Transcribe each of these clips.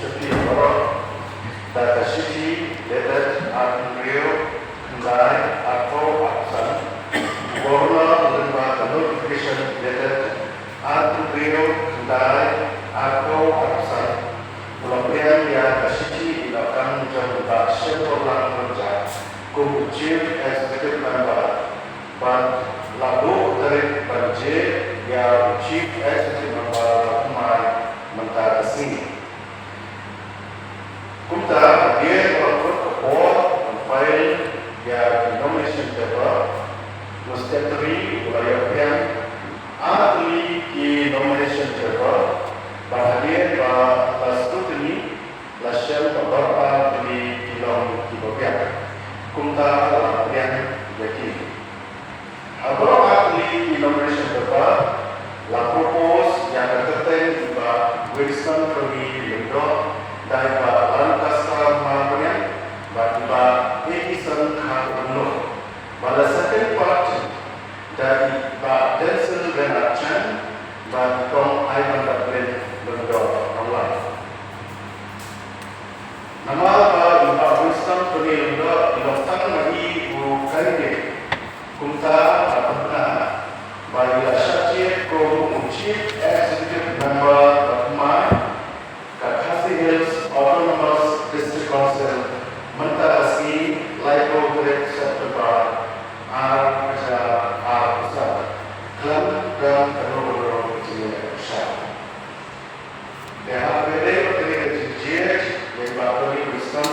seperti data city, data area, kendai atau aksan, warna lembaga notification data area, kendai atau aksan, pelbagai data city dilakukan jumlah sekolah kerja, chief executive member, dan lalu dari budget yang chief executive member mentara sini. Kumta dia berikut kepala file yang nomination paper mustahil wilayah ahli di nomination paper bahagian studi lasyal beberapa di dalam bagian kumta yang jadi beberapa ahli di nomination paper la propose yang tertentu Wilson pergi lindung dari Lancaster Marmonian bagi Edison Carlo pada second part dari Denzel Bernard Chan bagi Tom Ivan Dublin lindung online nama Wilson pergi lindung dilakukan bagi bukan kumta pernah bagi Syakir Komu Chief Executive Member Hills Autonomous District Council Mentarasi Lipo Great September Pusat Klan dan Kedua-dua Kecil Pusat DHPD Pertanian Kecil yang bakal Wisdom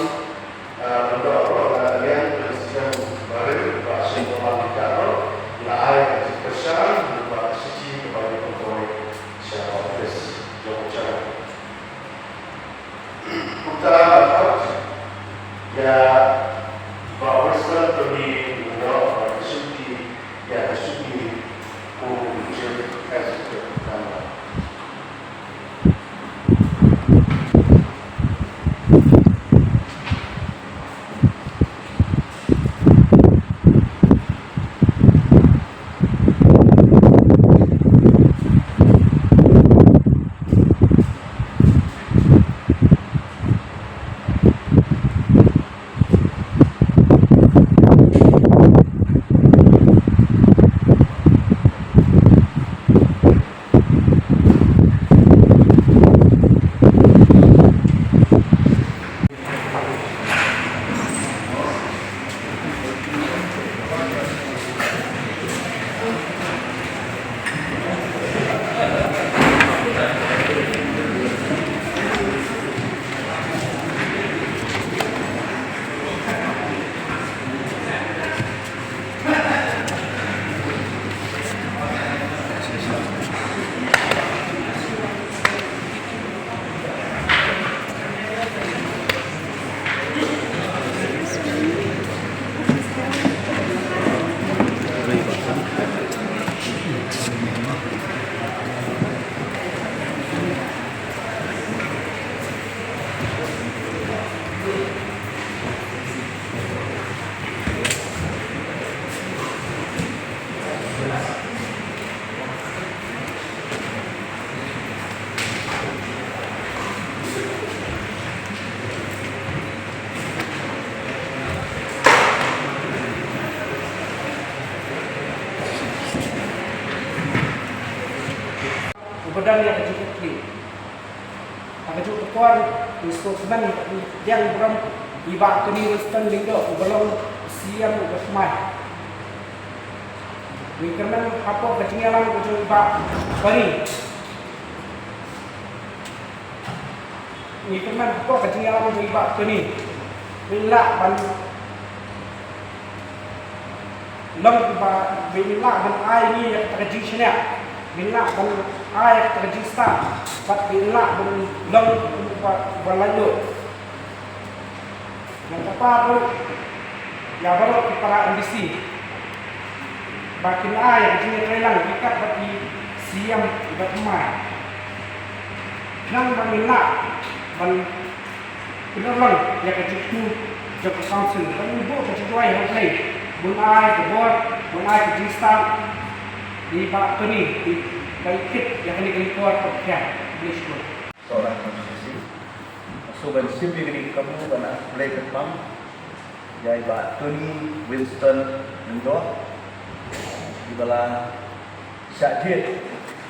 mendorong kalian Presiden baru Pak Syedullah Mikaro Lahai Kecil Besar Pak Sisi kepada Pegawai Syarah Office Joko Chandra Kita ya bahwa seperti beliau bersuci ya bersuci untuk eksekutif kami. Kemudian yang cukup cukup kuat instrumen yang belum ibak kini Western Lindo belum siap bersemai. Karena apa ketinggalan kucu ibak beri. Karena apa ketinggalan kucu ibak kini bila ban lom ibak bila ban ai ni yang terjadi bila ban ai terjadi pat bila ban lom berlanjut yang tepat ya baru para ambisi bakin ai yang jenis relang ikat bagi siam ibat mai nang bila ban benar ya kejutu Joko Council ban ibu kejutu ai hokai bun ai kebor bun ai terjadi di bak ni di baikit yang ini keluar perkara boleh syukur seorang musisi So ban simpi gini kamu bana play ketang. Jai ba Tony Winston Mendo. Di bala syadid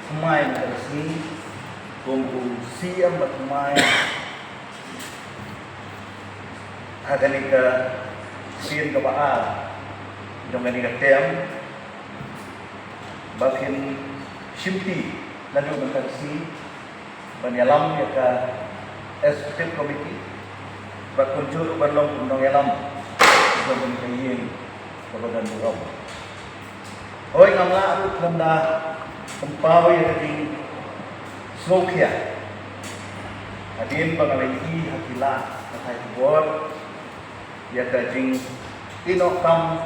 pemain resmi kumpul siam bermain akan ke sian ke baal dengan ke tem bakin simpi lalu berkasi banyalam ya ke executive committee berkunjung berlong undang yalam dengan kayin kepada dorong. Oi ngamla ru kanda tempau ya di Slokia. Adin pangalai hakila kai bor ya daging inokam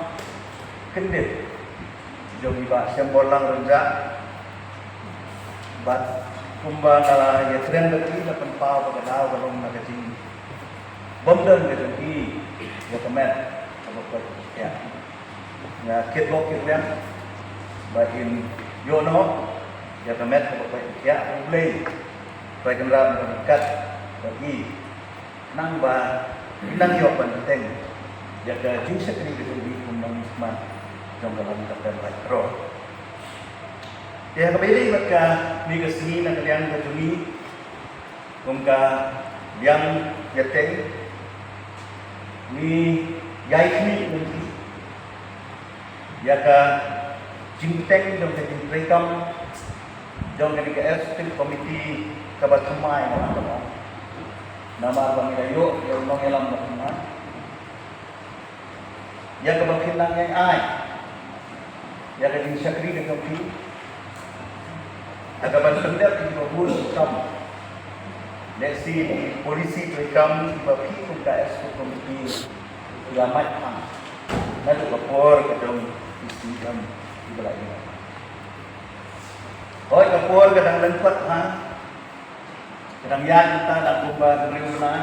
kendit jogi ba sembolang renja bat kumba kala ya tren lagi la tempau pagadau balong na daging bomdan ke jogi ya kemet apa ya na kitbok kitlen bahin yono ya kemet apa ya ulay bagian ram dekat bagi nang ba nang yo penting ya ke jing sekali di kumbang man trong dalam kapten retro ya kembali mereka ni ke sini nak kalian ke jumi kumka yang yateng ni yai ni nanti ya ka jingteng dong ke jingtrekam dong ke executive committee kabat kemai nama bang Ilayo yang mengelam nama yang kebakilan yang ai yang keding syakri dan kopi agaban pendap di bawah kam desi polisi rekam di bawah KS komiti selamat ham lalu lapor ke dong isi kam di belakang oi lapor ke dang lengkap ha kadang yan kita nak buka keriunan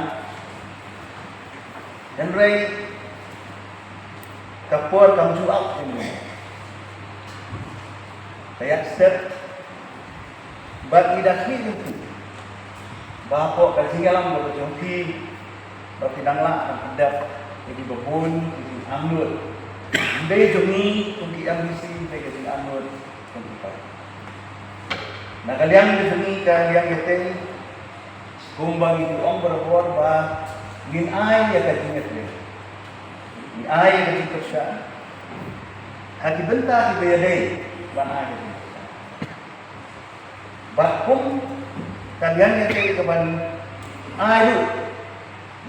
dan rei kapur kamu jual ini kayak set bagi dasmi itu bapak kasih alam berjumpi bertinanglah hadap jadi bebun jadi anggur dia jumi untuk ambisi dia jadi anggur untuk nah kalian di sini kalian geteng kumbang itu orang berbuat bah min ai ya kajinya tu, min ai ya kajinya kerja, hati bentar di bayadai, ban ai kajinya. Bakum kalian yang kaya keban ai tu,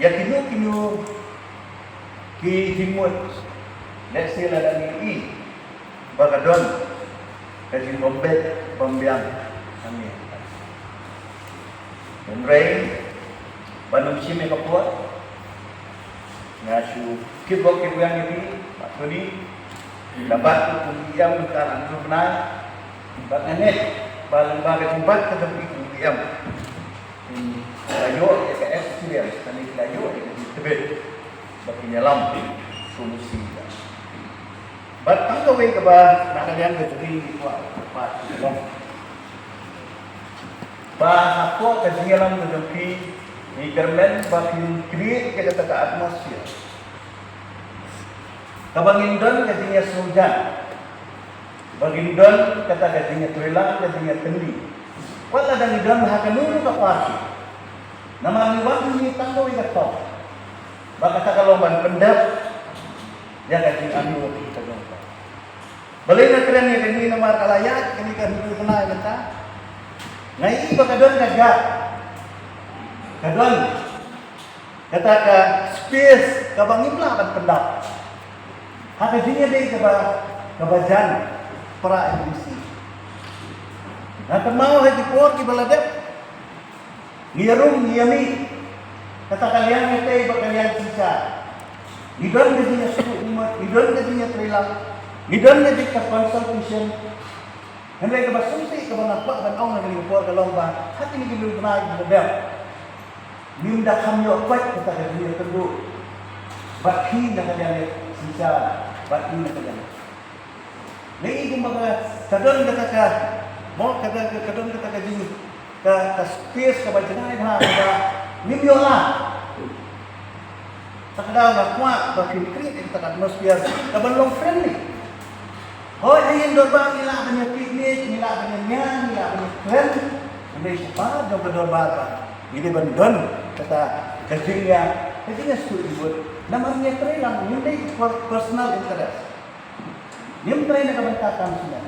ya kinu ki jimut, let's say lah dan ini, bagadon, kajinya bombet, bombiang, kami. Dan rain Bandung sini kepuat ngasu kibok yang ini Pak Tony dapat kuliam bukan anu benar Pak Nenek paling bagai tempat tetapi kuliam layu KS dia kami layu di tebet bagi nyalam solusi batang gawe ke bah nak kalian ke jadi Pak Tolong bah apa kajian alam tetapi ni kermen bagi create kita ke atmosfer. Kabangin don kajinya sujan, bagin don kata kajinya tulang kajinya kendi. Wala dan don hakanuru kapasi. Nama liwat ni tanggaw ikato. Baka kalau ban pendap ya kajing anu kita jumpa. Balik na keren ni kini nama kalayat kini kan hidup kena kita. Ngai bakadon kagak. Kadon kata ka space kabang impla kan pendap. Hakajinya dei kabajan para emisi. Nah temau haji por ki baladep. Ngirum ngiyami. Kata kalian ngete bakalian sisa. Nidon kajinya suku umat, nidon kajinya trilang. Nidon kajinya consultation. Hendak ke basumsi ke banakpak dan awak nak lihat ke lomba. Hati ni kita benar benar. Minda kami apa kita kerja tentu. Baki nak kerja sisa, baki nak kerja. Lagi kumbaga kadon kata mau kata kadon kata kerja ke space ke bajenai ha mimiola. Takdaw na kuha, bakit create ang atmosphere na balong friendly. Hoy, ayun dorba, nila kanya picnic, nila kanya nyan, nila kanya friend. Hindi siya pa, yung dorba pa. Hindi ba doon, kata kajingnya sulit. Namanya try lang, hindi personal interest. Yung try na kabantakan sila.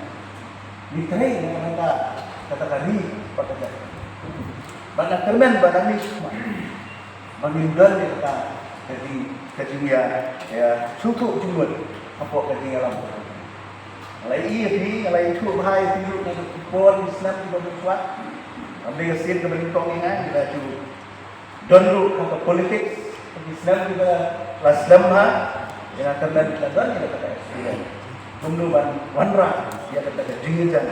Yung try na kabanta, katakari, pagkakas. Bagaimana termen, bagaimana semua. Bagaimana kita kajingnya suatu jumlah apa kajingnya lampu. Alai ini, alai itu bahaya tidur dengan pon Islam di bawah kuat. Ambil sin ke berintong ingat kita cu. Dulu kata politik Islam juga Islam yang akan dan kita kata Islam. Kemudian wanra dia kata jingan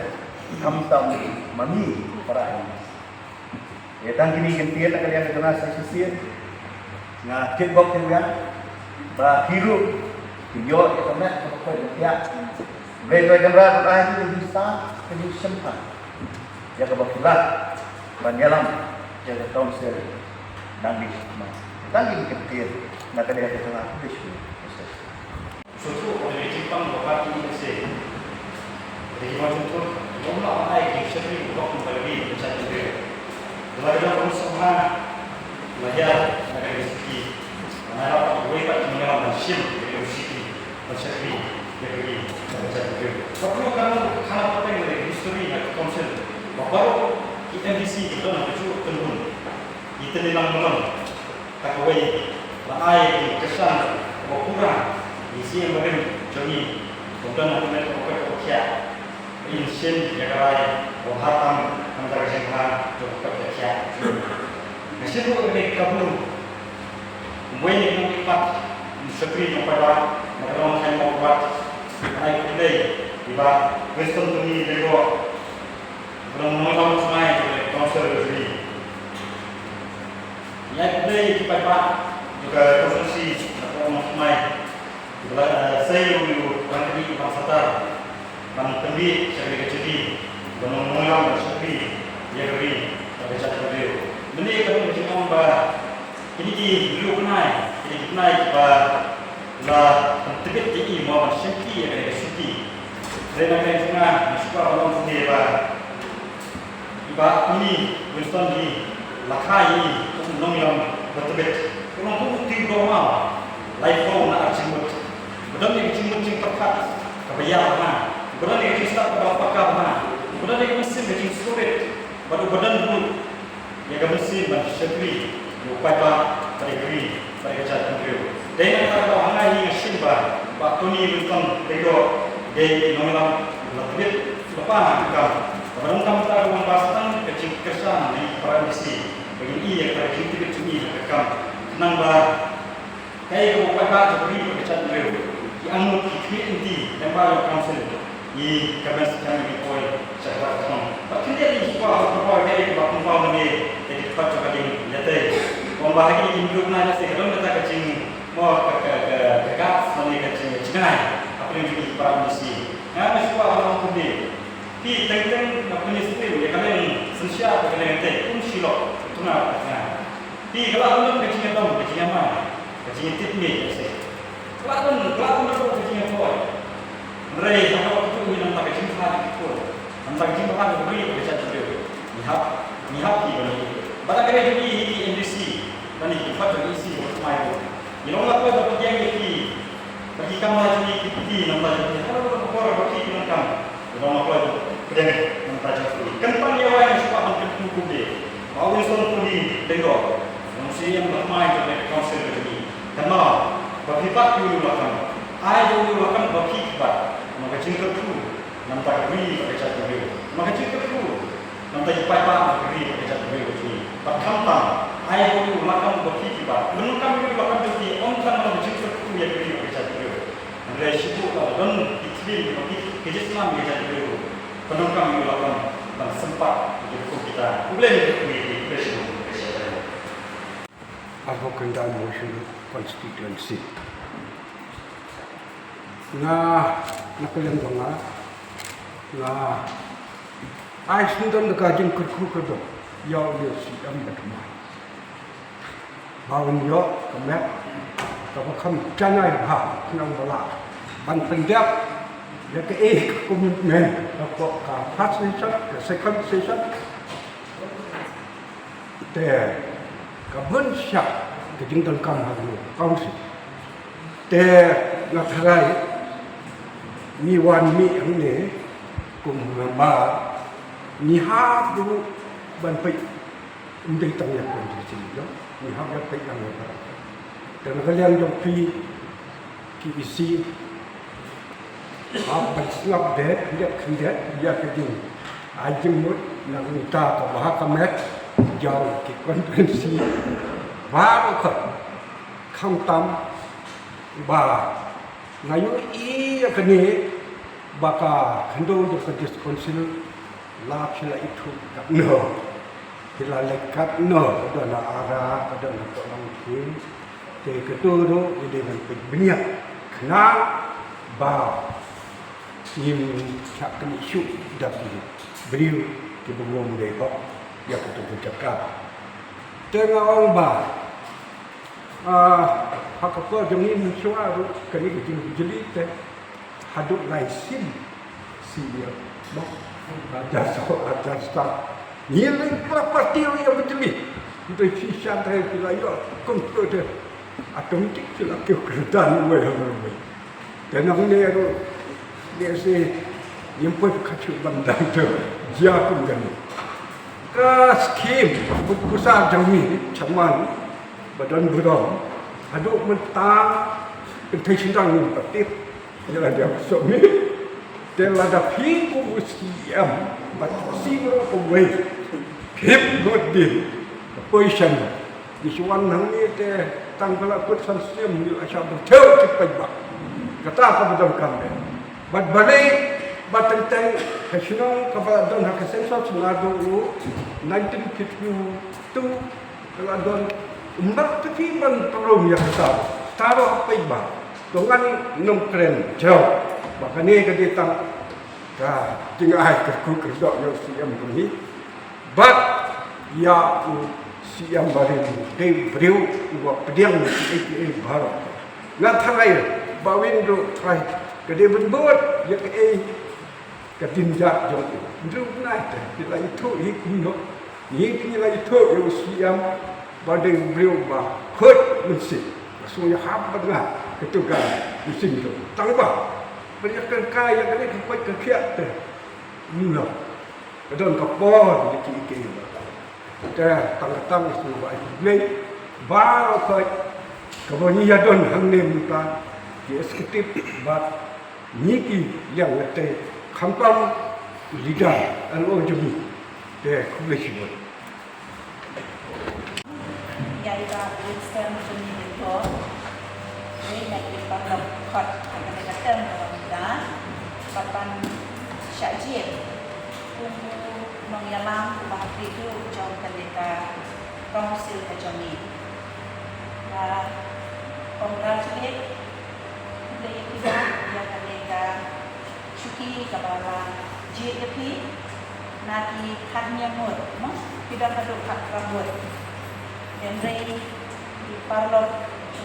hamtam mami para ini. Ya tang kini gantian akan yang kena sisir. Nah, kickbox yang ba hiru video itu nak apa dia. Mereka kamera terakhir di sana di sempat. Ya kebetulan banyalam jaga tahun seri dan di mana. Tanggi kecil, nak dia kata apa sih? Suatu orang Jepang bapak ini sih. Jadi macam tu, orang lain yang sering buat kembali macam tu. Dalam orang semua, belajar dari rezeki. Mana boleh buat mengenal manusia dari rezeki, macam ni. Jadi macam tu. Kalau kamu apa yang dari history nak konsep, baru IMDC kita nak cuci tenun. Kita ni lang takawai, laai kesan, kurang. Isi yang beri jadi, kemudian aku nak pakai pakai insin yang lain, hatam antara jengah pakai pakai. Mesin tu ini kabur, mungkin yang empat sekali yang pada macam yang mau buat, naik kedai, tiba Western tu ni lego, belum mengenal semai tu konser beri. Naik kedai tiba juga konsumsi atau semai. Saya dulu orang ini orang Satar, orang Tembi, saya kecil, orang Mengang, Syekhi, dia beri, ada satu beliau. Benda kalau macam apa, ini di dulu kenai kita lah Tibet ini mau Syekhi ada Syekhi. Saya nak tengah suka orang sendiri iba ini Winston di Lakai ini nong yang Tibet. Orang tu tinggal mana, life kau nak arcimut. Betul ni cing tepat kebayar mana, betul ni cing start kebawa pakar mana, betul ni mesin cing sulit, baru badan dulu, ya mesin manusiawi, lupa pada geri, pada kerja sendiri. Dan kalau orang ini simba, waktu ni bukan bego, dia nominal lebih lepas kan. Kalau kamu tahu orang Bastan kecing kesan di peranisi, begini ya kalau cing tidak cumi rekam, nambah kayak lupa beri kerja sendiri. Yang KPNT yang baru council di kementerian Mikoi secara langsung. Tapi dia di sekolah dari kumpul ni jadi cepat juga di jatuh. Pembahagian hidup nanya sih kalau kita kecing mau ke gas mana kecing cengai apa yang jadi para misi. Yang sekolah orang kundi. Di tengah apa ni sendiri ya kalian sensia kalian teh silok tuna. Di kalau orang kecing tahu kecing apa? Kecing tipni sih. Kelakon berapa kecilnya boy. Mereka kalau itu minum tak kecil hati pun. Antara kecil hati beri kerja sendiri. Nihap ini. Pada kali jadi di NDC, dan ini dapat dari isi semua itu. Yang orang tua dapat yang ini. Bagi kamu lagi di nampak jadi. Kalau orang bagi dengan kamu, orang tua itu kerja nampak jadi. Kenapa dia orang suka mengikuti kubik? Awal soal puni dengar. Manusia yang bermain dengan konsep ini. Kenapa? Bagi pak dulu makan, ayah dulu makan bagi pak, maka cinta tu, nampak beri pada cat beri, maka cinta tu, nampak jipai pak beri pada cat beri begini. Pak kantang, ayah dulu makan bagi pak, menurut kami dulu makan bagi, orang kan orang cinta tu yang beri pada cat beri. Mereka sibuk lah, dan iklim bagi kerja Islam pada cat beri. Menurut kami dulu makan, dan sempat untuk kita, boleh di presiden. Aku kenal motion constituency. Nga nakulang nga ay sundan na kajing kerku kerdo yaw dia si am na kemai. bawang yo kemet kam janai bah nang bala ban pendap ya ke komitmen ka first session ke second session te ka bun syak ke jington kam halu council te ngatharai mi wan mi angne kum ba ni ha du ban pai undai tang ya kon ji yo ni ha ya pai yang ba dan kalian jom pi ki isi apa siap deh dia kerja dia kerja ajemut nak minta ke mahkamah jauh ke konferensi baru ke kamtam ba ngayu iya kene baka kendo je kerja konsil la pila itu kat no pila lekat no ada na arah ada na orang pun te keturu ide nan banyak kena ba nim cak kini syuk dapur beriu ke bengong depok ya ketemu cakap tengah orang ba hak apa jengin suara kini kecil jeli teh haduk laisin si dia mak ada start nilai properti yang berjeli untuk sisa teh bila yo komputer otomatik sila ke kerjaan we dan orang ni dia si nyemput kacau bandang tu dia pun kan ke skim besar jami caman badan berong aduk mentang entai sindang ni patip dia dia masuk ni dia ada pingu siam batasi berapa way hip body position di suan nang ni teh tanggal put sansiam ni asal betul cepat ba kata apa betul kan bat balik bat tentang kesenong kepada don hak sensor senado 1952 kalau don umbat tapi ban perlu ya kata taruh apa ba dengan nom keren jauh makanya kita tang ka tinggal ai kerja yo siam ni bat ya siam barin de breu wa pediang ni baru na thangai bawin do try kede benbot ya ke tinjak jong ndru nai te bila itu ikno ni bila itu yo siam badeng breu ba khut mesti so ya hab badna ketuga mesin tu tang ba banyak kai yang kene kepai ke kiat te mula kedon kapor di kiki ta tang su ba ni ba ko kaboni ya don hangnem ta di eksekutif ba niki yang ngate kampam lidah alo jumi de kubesibo ya ida Winston jumi itu ini nak dipandang kot akan datang dalam papan syajir untuk mengialam bahasa itu jom kendeka konsil kejami congratulate dari kita yang kendeka syuki kepada JP nanti khadnya mud mas tidak ada khad rambut dan dari di parlor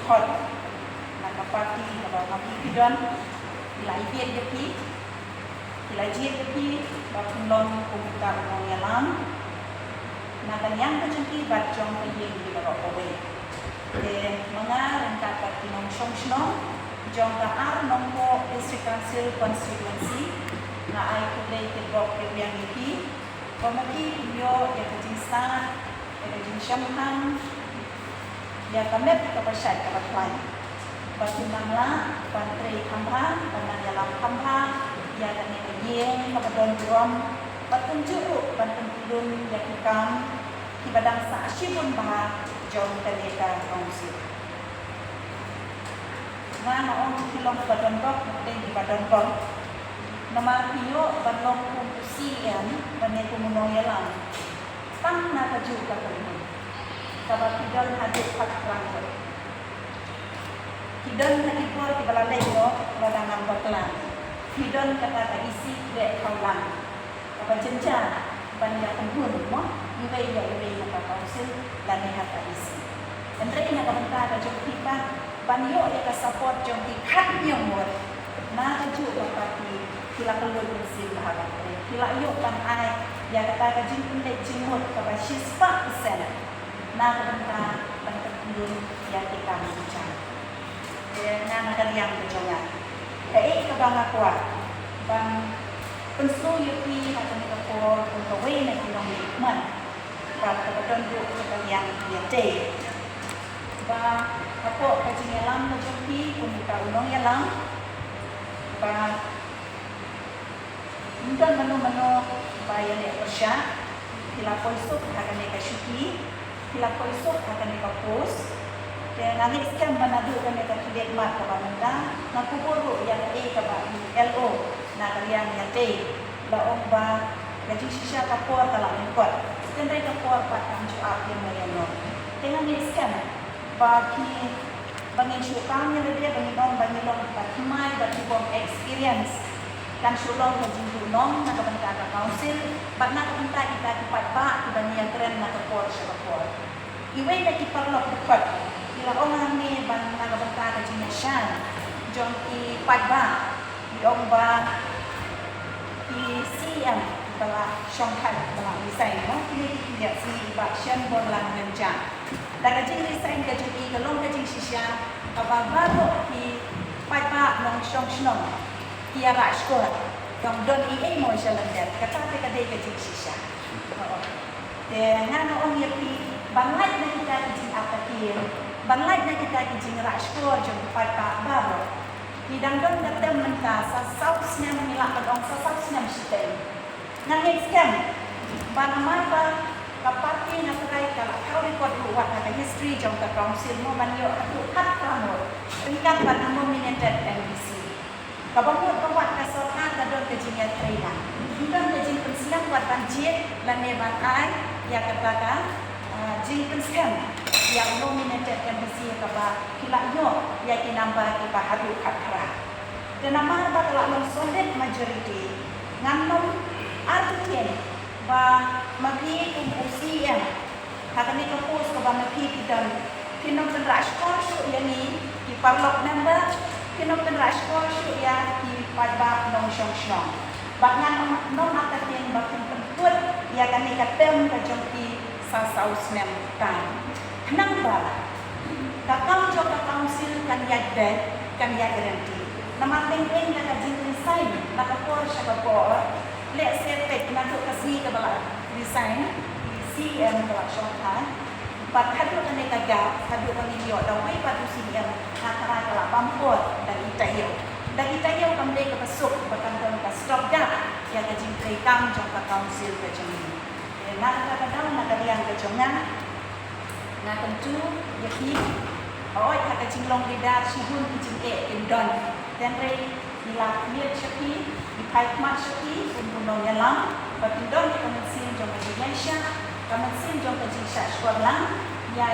khad nak parti kepada maki pidan ilai JP bakun lon kumpulan mengalam nak yang kecil bacong penting di bawah kowe mengar rangka parti non songshno jong ar nompo district council constituency na ai kulay ke blok ke yang iki komiti yo ya kejinsan ya kejinsyamhan ya kamet kapasya kapatlan batunangla pantri kambha panadalam kambha ya kani kayeng kabadon drum batun juru batun tulun ya kikam ibadang sa asyibun bah jong kaleka council na noong kilong badan kok di badan kok nama piyo balong kumpusian bane kumunong yalang pang nakaju ka kami sabab tidak hadir hak rangkut tidak nakipur di balalay mo ladangan baklan tidak kata isi dek kaulang apa jenja banyak penghun mo iway ya iway na kausil dan hak isi Andre na kabanta ka jong pipa banyo ya ka support jong ki khat nyong mo na ka ju ka ti kila kelun sil bahaga kila yo kan ai ya kata ka jing pun jing mo ka ba shispa persen na kabanta ban kelun ya ti ka mi chan na na ka yang ke jonga ka banga kwa bang pensu yu pi ka ni ka ko ka we na ki long ni man ka ka don du ka yang ya te ba apo kajing yalam na jompi kumita unong yalam ba undan mano bayan ya persya kila poisok akan ka syuki kila poisok akan ka pos dan nanti sekian manadu kan ka kidet mat ka banda na kuburu yang ka ba LO na kalian ya te la ong ba kajing sisya ka por kala ngkot dan ka por pa kam ju ap yang mayano dengan ni sekian bagi bangin syukangnya lebih bangin long patimai bagi bom experience kan syulong bagi nong nak bentar ke council bat nak bentar kita kipat ba kibani yang keren nak kepor syakapor iwe nak kiparlok dekat bila orang ni ban nak bentar ke jinasyan jom kipat ba diong ba di CM bala syongkan bala desain no kini tidak si baksyan bon lang renjang dan kajing desain kajing kalong kajing sisya kapag bago ki paipa nong shong kia rashkor dong don i mo siya landet kata kade kajing sisya de ngano ong yapi banglay na kita kajing apatir banglay na kita kajing rashkor jong paipa bago hidang don gatem menta sa saus na manila kadong sa saus na msitay ngangit scam banamata kapati na try kala kau record buat ada history jong ka council mo banyo atu kat kamo tingkat ban nominated MBC kabamut kawat ka sorka ka don ke jinya traina hidang ke jing pensiam buat banjir lan ne ban ai ya kata jing pensiam yang nominated MBC ka ba kilanyo ya kinamba ki bahadu kakra dan nama ba kala long solid majority nganom artien ba magi kum usian hakani ka pos ka ba magi kidan kinom ten rashkor shu yani ki parlok namba kinom ten rashkor shu ya ki padba nong shong ba ngan non atatien ba kin pentut ya kani ka tem ka jong ki sa saus nem tan nang ba ka kam jo ka council kan ya bet kan ya guarantee nama teng ka jing design na ka por sha ka por let's say pet nato kasi ka bala design CM bala shongkan pat hadu kan ka gap hadu kan yo da wai patu CM hatara kala pampot dan itayo kam de ka pasok bakan kan ka stop gap ya ka jing kai kam jong ka council ka jing na ka kadang na kalian ka jongan na tentu yaki oi ka jing long lidar sihun jing indon dan rei nila miet syaki dipaik mat syaki untuk yalam Patindon di kemensin jom Indonesia, kemensin jom kejisah sekolah, ya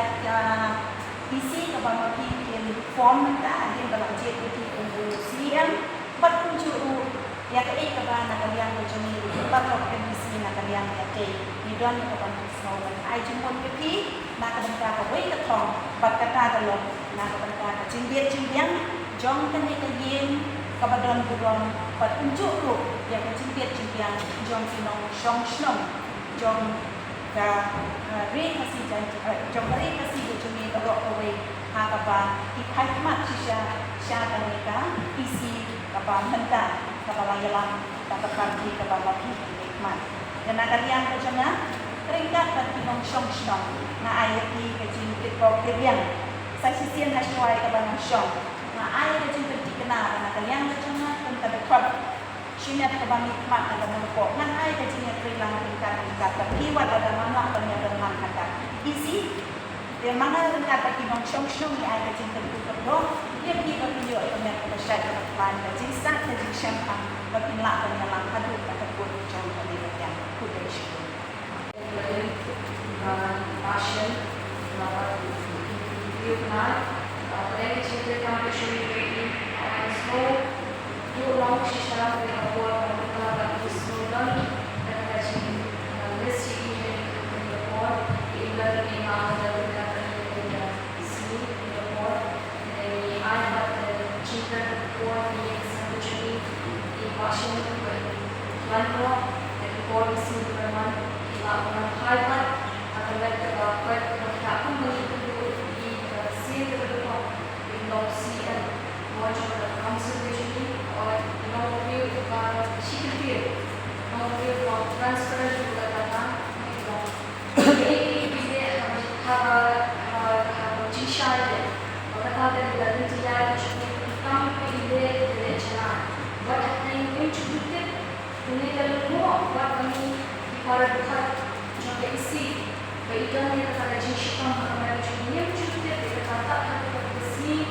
isi kebanyakan yang form kita ada dalam JPT UCM, berkunjung ya kebanyakan kalian berjumpa di tempat kondisi kalian ada di dalam kebanyakan semua. Ajumon kita nak bentar kawai ketong, berkata dalam nak bentar kejimbian jom kini kejim kabadan buron berkunjung lu ya kejimbian jom sinong shong jom ka rekasi jom rekasi jumi berok kawai hakaba ikai mat sya mereka isi kaba mentah kaba layalan kaba parti kaba lagi nikmat dan kalian berjana teringkat bertinong shong na ayat di kejimbian kirian saya sisian hasilai kaba shong na ayat kejimbian dikenal karena kalian berjana tentang dekat Shinat kebangi mat ada menepok nan ai ke jinya trilang tingkat tingkat kiwat ada mana penyadangan kata isi dia mana tingkat kinong shong ni ai ke jinya tu dia pergi ke video pemet ke syat ke plan ke jisan ke jisan am berpinlah penyalang hadu kata pun jom pendidikan kudaish passion video kenal pada cerita kami shuri slow you long shisha with a word of the love is slogan that has been listed in the board in the name of the Washington London dan polisi Jerman melakukan highlight atau dapat berkata mengikuti di sini terdapat Indonesian muncul dalam conservation oleh Nobel Shakespeare Nobel transfer juga datang ini bisa harus disyariat berkata dari dia kami pilih dari jalan buat yang introduced ini dalam semua buat kami para dekat sampai isi baiknya yang ada di sistem kamera yang introduced dari kata kata besi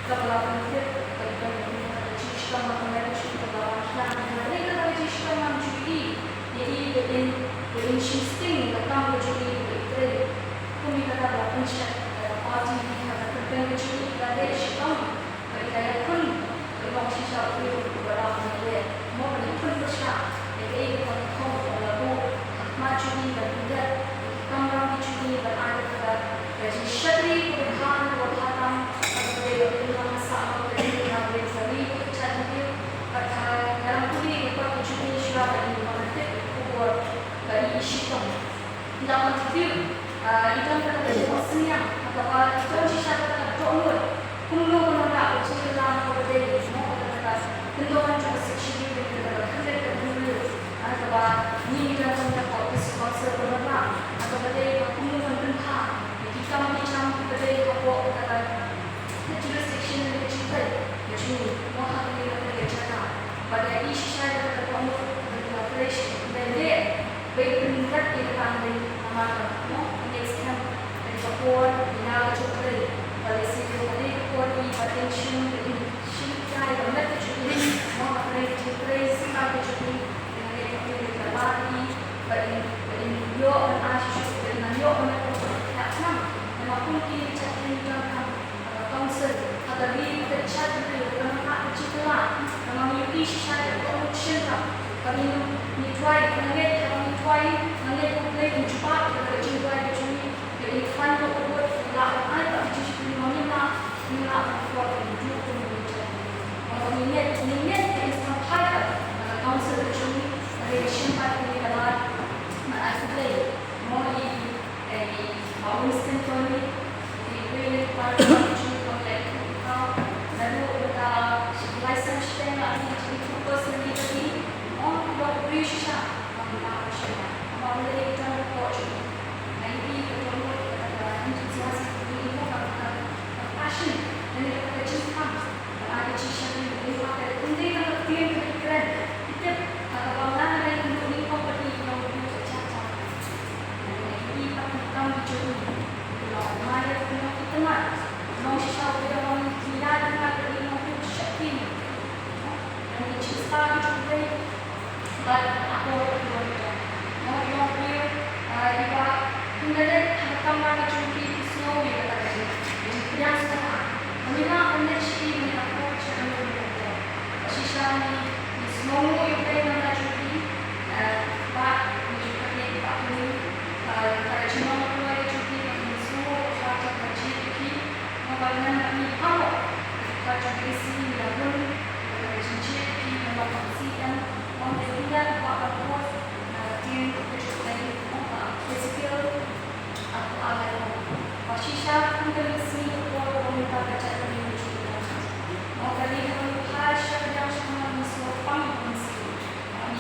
kepala pendidik baiknya yang ada di sistem kamera juga bawahnya ini ada di sistem menjadi jadi interesting tentang menjadi itu kami kata bahkan parti kata tentang menjadi ada sistem baiknya pun kalau sisa itu berapa dia mau pun besar jadi kalau lalu maju dan tidak kamera maju berada pada jadi syari berhan berhatam sebagai orang sama dari nabi sari jadi dalam kuli maju syara ini mengerti buat dari sistem dalam itu itu adalah sesuatu atau itu sisa tertulis kumlo menolak usul dalam berbeda semua tentukan juga seksi di dalam kerja dulu atau ini dalam dapat sponsor benar atau berbeda kumlo menentang jika macam berbeda kapok kata juga seksi yang dicintai jadi mohon kita kerja pada isu saya dapat kumlo fresh dan dia baik peningkat di depan dari nama next time dari support ina cukup pada sisi quality attention shiftai banyak cukup mau mereka cukup siapa cukup dengan yang terbaik bagi yo asyik dengan yo mereka tak sama maupun kita cakap tentang konsep atau di tercap itu orang tak cakap nama mimpi saya untuk cinta kami ni try nanti boleh cepat kita cinta jadi jadi fun untuk buat lakukan tapi justru mana buat hidup kalau minat is part conservation relation part ini adalah asli mau di Winston Tony di William Park jadi kalau lalu kita license dan jadi fokus lagi buat berusaha mau dari cara coaching nanti ketemu entusiasme ini passion dan kita cinta ada cinta ini pakai penting kalau tim keren kita kalau mana ada yang ini property yang kita cacat ini kita mencuri kalau mana kita nak mau siapa yang mau tidak dengan ini mau syakti dan cinta juga but aku mau dia jika kemudian kamera cuci snow di atas yang setengah menina energi menakut jangan berada sisa ni snow itu yang ada cuci pak menjadi pak ini kalau cuma keluar cuci dengan snow saja cuci makanya kami tahu kalau cuci sini lalu cuci memang konsisten orang tidak dapat buat dia dari physical atau alat pasisha untuk sini orang minta baca dari juga maka dia harus ada semua semua fungsi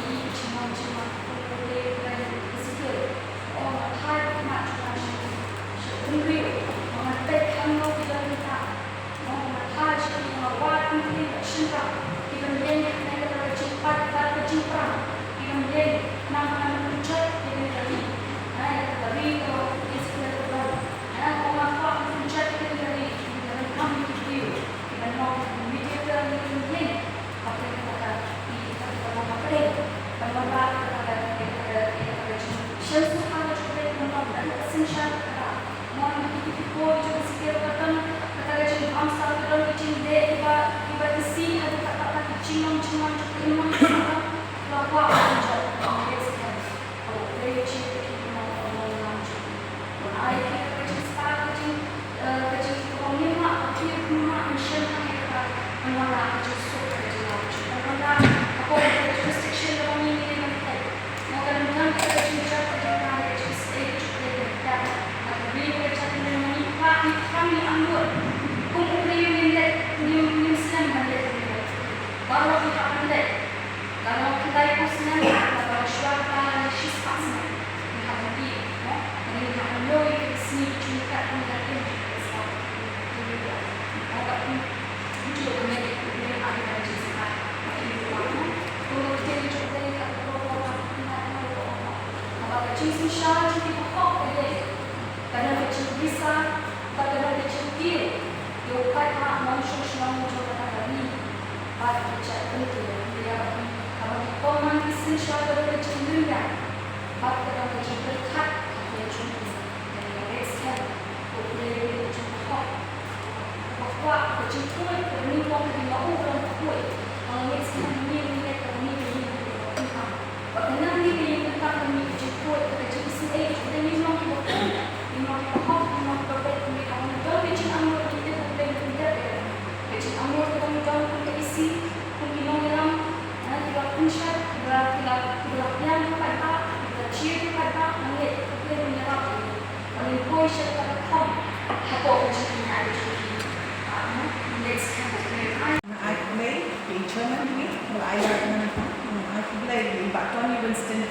ini cuma boleh dari physical orang harus macam sendiri mengatek kamu tidak minta harus membuat mungkin cinta kemudian kita cepat berjumpa kemudian nama mencet dari dari istilah terbaru orang tak mencet dari kami video dan mau media kemudian apa yang kata di dalam apa pengembangan ada sesuatu juga pengembangan esensial mau mengikuti juga sekiranya kata jadi amsal dalam kecil iba isi ada kata-kata cimang-cimang imam bahwa Naman sosial media kami baca itu dia kalau komen essential dari cenderungnya baca dalam berkat dia cuma dari exhale boleh cuma bahwa kecintaan ini orang mau orang kuat kalau exhale ini Bagaimana ini tentang kami kecintaan kecintaan dan ini mau kita ini mau kita hop ini mau kita baik ini kamu jauh kecintaan kita baik tidak kecil amor kita jauh kita isi mungkin orang nanti kita puncat kita yang pada kita cheer pada nanti kita menyerap kami boy kita kom apa kecintaan ada next time I play in Germany, but I play in Tony Winston.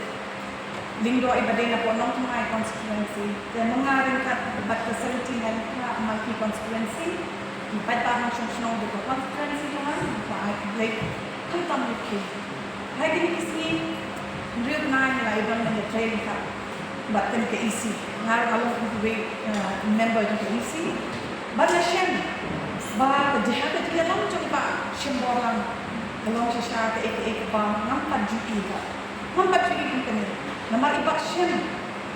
Lingdo ibaday na po nung my constituency. Kaya mga rin ka ba't ka 17 na multi constituency. Ipat pa ang siyong dito constituency naman. I play kantang nito. Hay kinikisi, real na nila ibang na training ka. Ba't ka isi? Nga along member ka isi. Ba't na siya? Ba kejahat dia lang coba sembarang kalau saya ke ba nampak juga nampak juga kan nama ibak shem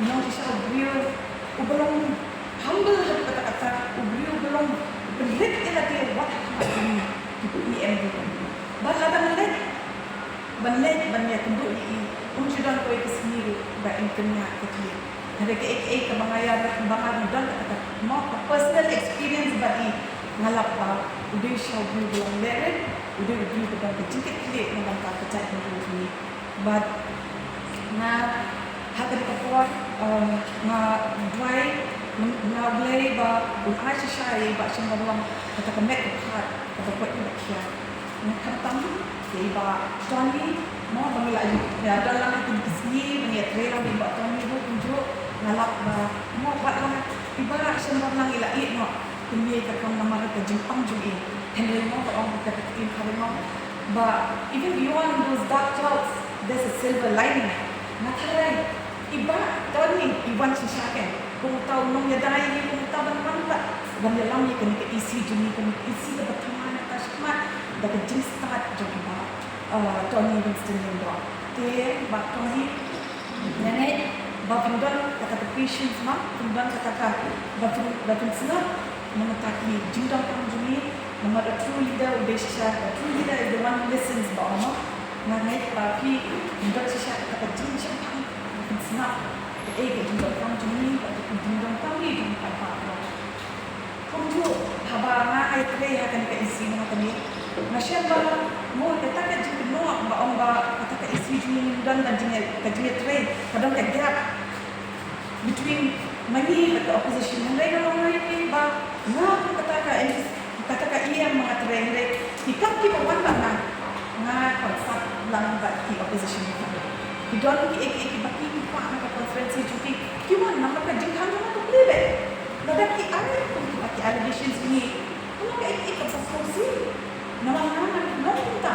yang saya beliau belum humble kata-kata beliau belum berit ila dia what ini PM ba kadang banyak tunduk ini unjudan ko itu sendiri ba intenya kecil ada ke bangaya dan kata mau personal experience bagi ngalap ba udah siya belum leret udah kita kecil kecil naman kakacay ng ini but na hati kapwa na dry na blay ba uhay siya ba siyang baruang katakamit hat katapot na siya na kantang ba Tony mo bangla ya dalam itu disini meniat rela di ba Tony bu kunjuk ngalap ba mo ba lang iba siyang barang ilait mo Hindi ka kung naman ka Jepang juga, hindi mo ka ang katakin ka mo. But even beyond those dark clouds, there's a silver lining. Nataray, iba, Tony, iban si Shaken. Kung tao nung yaday niya, kung tao naman ba, ganda lang niya ka isi dyan niya, isi ka batama na kashmat, daga dyan start dyan ba, Tony Winston yung doon. Kaya, ba Tony, nanay, ba pindan kata patience ma, pindan kata batun senang, mengataki jindang penjuni, mengat true leader udah sisa, true leader is the one who listens bahwa nangai tapi pindan sisa kata jindang pang, batun senang, jindang penjuni, batun jindang kami jindang apa. Kunju haba nga ay kaya akan kaisi mga kami. Masya ba mo kata ka jindang no ba kata kaisi jindang dan jindang trade kadang ka gap between many the opposition and they don't really ba nga kata ka iya mga trade ikam ki pawan ba nga konsak lang ba ki opposition ka idon ki baki pa na conference juti ki wan na ka jinghan na to plebe nada ki ay kung baki allegations ni ano ka ikam sa sosi naman no punta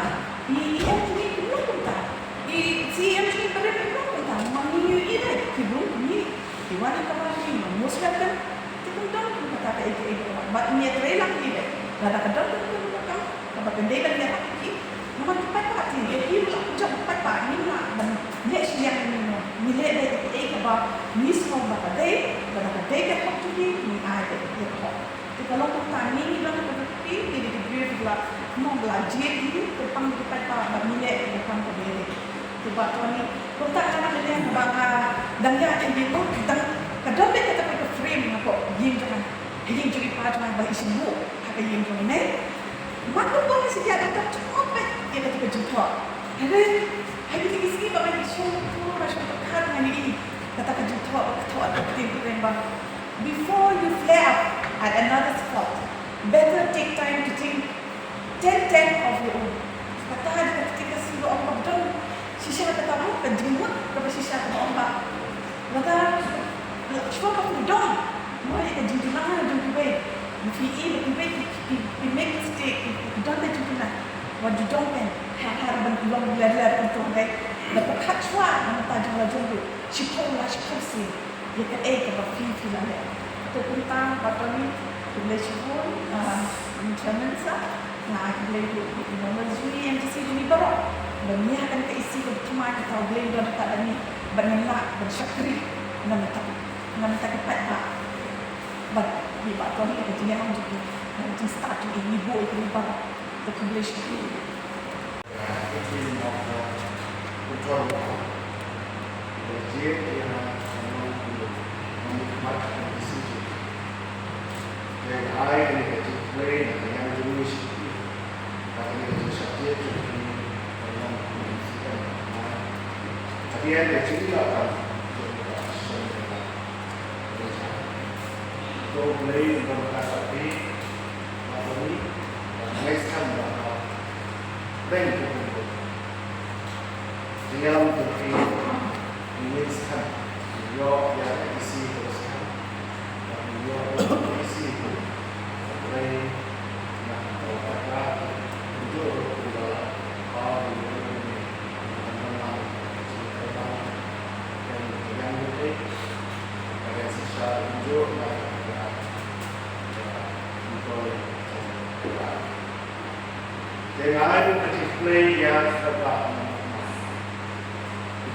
i-MG no punta i-CMG pa rin no punta manginyo ilay ki bro ni Iwan ka ba ni muslim kan? Tikundang kung kata ba niya tray lang ile. Nadakadang kung ka kapag hindi ka niya pakiki. Naman pa pa ti e wala ko jang pa pa ni na ban ne siya ni no. Ni le ka ba mismo ba ka day ka ka to ni ay ka ko. Ti kalau ko tani ni lang ko ti ni di brief la mo la je ni ko pang pa pa ba ni le ka pang ko bele. Tiba Tony, kung tak na kanya baka dangya hindi mo kadang kita pakai frame apa yang jangan yang jadi pajangan bagi semua hak yang jangan ni maka boleh sejarah tak cukup ya kita berjumpa jadi hari ini sini bagi semua macam perkara dengan ini kata berjumpa ketua tim remba before you flare up at another spot better take time to think 10 of your own kata ada ketika sih orang betul sisa kata kamu kejimut kepada sisa kata orang maka Sebab aku dong, mulai ke jinjungan ada juga. Mungkin we make mistake, don't let you do that. What you don't can have belum belajar untuk baik. Dapat kacwa, nama tajam lajung tu. Cipola, ciposi, dia ke ke feel ada. Itu tentang apa ni? Tulis pun Chairman sa na boleh nomor Zui MTC dumi baru dan ni akan keisi ke cuma kita boleh don tak ni bernilai bersyakri nam tak kepat tak but di bawah ni kita dia orang juga nanti start ini ibu itu baru to publish Ini contoh budget yang menikmati di situ. Dan air yang kita play dengan jenis kami itu subjek dalam kondisikan. Tapi yang kecil akan to play dalam kategori apa ni? Next time bank dalam negeri inginkan beliau yang isi teruskan dan beliau isi mulai nak berkata untuk dalam hal ini mengenal dan yang lebih pada secara unjuk dan untuk dengan display yang terdapat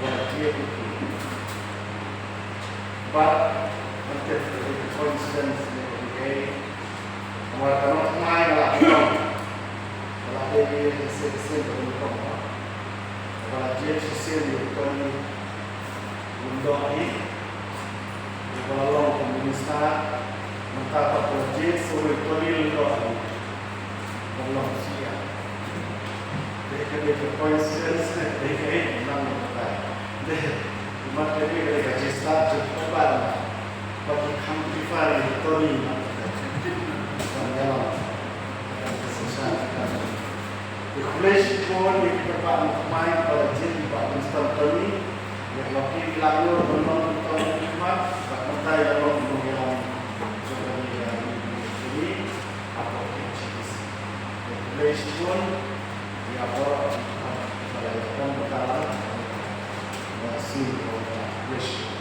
volunteer itu, but untuk coincidence ini, orang main lah, kalau dia sesi berikut, kalau dia sesi berikut untuk ini, kalau orang komunista, maka projek sesuai untuk Allah siap. Mereka coincidence, mereka memang umat ini mereka cesta cepat bagi amplify Tony dalam kesesatan. Informasi pun di tempat main pada jenis Pak Winston Tony yang wakil lalu menonton Tony umat tak mentai dalam mengenai ini apa jenis informasi pun diapor pada yang pertama masih wish